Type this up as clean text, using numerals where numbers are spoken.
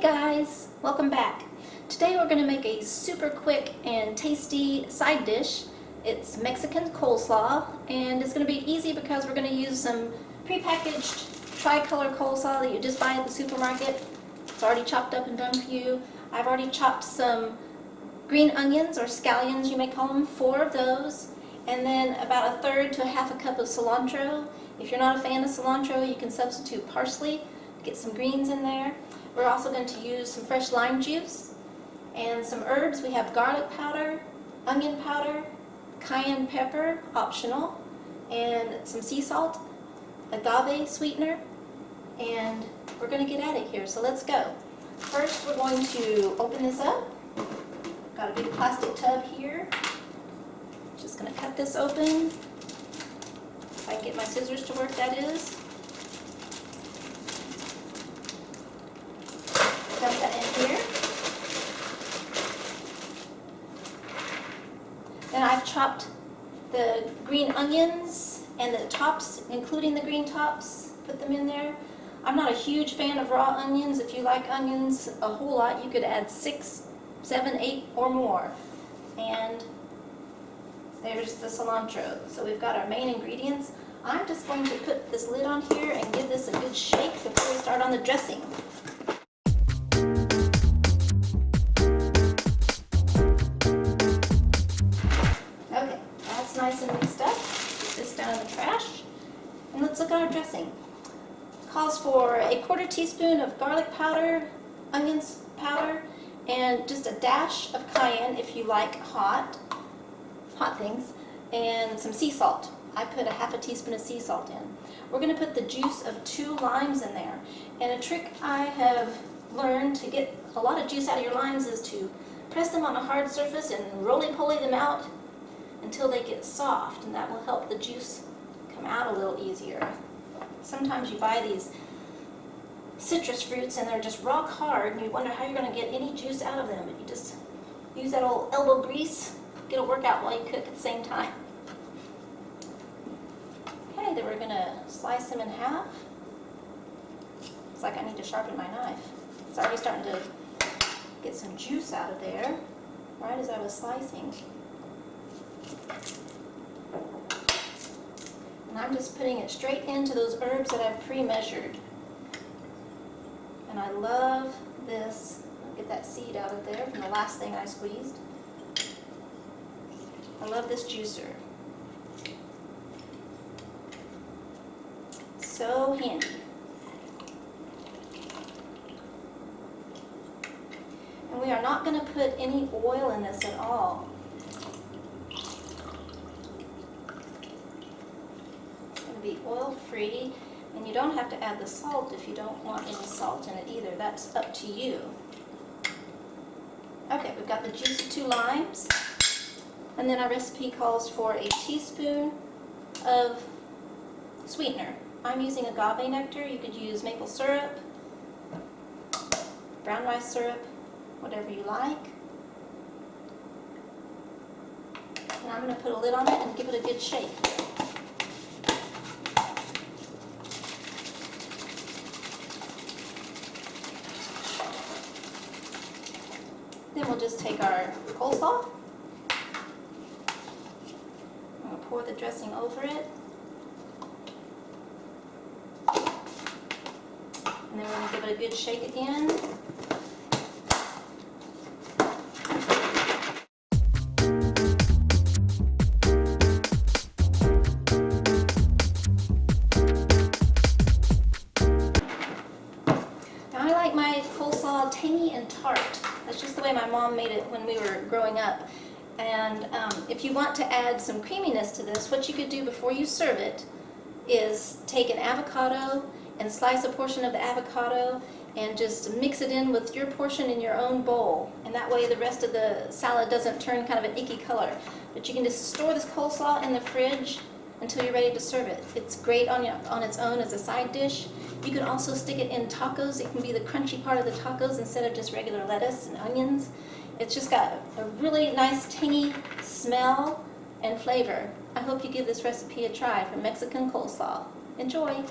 guys, welcome back. Today we're going to make a super quick and tasty side dish. It's Mexican coleslaw, and it's going to be easy because we're going to use some prepackaged tricolor coleslaw that you just buy at the supermarket. It's already chopped up and done for you. I've already chopped some green onions, or scallions you may call them, 4 of those, and then about a third to a half a cup of cilantro. If you're not a fan of cilantro, you can substitute parsley, get some greens in there. We're also going to use some fresh lime juice and some herbs. We have garlic powder, onion powder, cayenne pepper, optional, and some sea salt, agave sweetener, and we're going to get at it here, so let's go. First we're going to open this up. Got a big plastic tub here. Just going to cut this open. If I can get my scissors to work, that is. Dump that in here. Then I've chopped the green onions and the tops, including the green tops, put them in there. I'm not a huge fan of raw onions. If you like onions a whole lot, you could add 6, 7, 8 or more. And there's the cilantro. So we've got our main ingredients. I'm just going to put this lid on here and give this a good shake before we start on the dressing. Okay, that's nice and mixed up. Put this down in the trash. And let's look at our dressing. It calls for a 1/4 teaspoon of garlic powder, onions powder, and just a dash of cayenne if you like hot things, and some sea salt. I put a half a teaspoon of sea salt in. We're going to put the juice of 2 limes in there. And a trick I have learned to get a lot of juice out of your limes is to press them on a hard surface and roly-poly them out until they get soft, and that will help the juice come out a little easier. Sometimes you buy these citrus fruits and they're just rock hard and you wonder how you're going to get any juice out of them, but you just use that old elbow grease. Get a workout while you cook at the same time. Okay, then we're going to slice them in half. It's like I need to sharpen my knife. It's already starting to get some juice out of there, right as I was slicing. And I'm just putting it straight into those herbs that I've pre-measured. And I love this. I'll get that seed out of there from the last thing I squeezed. I love this juicer. So handy. And we are not going to put any oil in this at all. It's going to be oil-free, and you don't have to add the salt if you don't want any salt in it either. That's up to you. Okay, we've got the juice of 2 limes. And then our recipe calls for a teaspoon of sweetener. I'm using agave nectar. You could use maple syrup, brown rice syrup, whatever you like. And I'm going to put a lid on it and give it a good shake. Then we'll just take our coleslaw. Pour the dressing over it. And then we're going to give it a good shake again. Now I like my coleslaw tangy and tart. That's just the way my mom made it when we were growing up. And if you want to add some creaminess to this, what you could do before you serve it is take an avocado and slice a portion of the avocado and just mix it in with your portion in your own bowl. And that way the rest of the salad doesn't turn kind of an icky color. But you can just store this coleslaw in the fridge until you're ready to serve it. It's great on its own as a side dish. You can also stick it in tacos. It can be the crunchy part of the tacos instead of just regular lettuce and onions. It's just got a really nice tangy smell and flavor. I hope you give this recipe a try for Mexican coleslaw. Enjoy!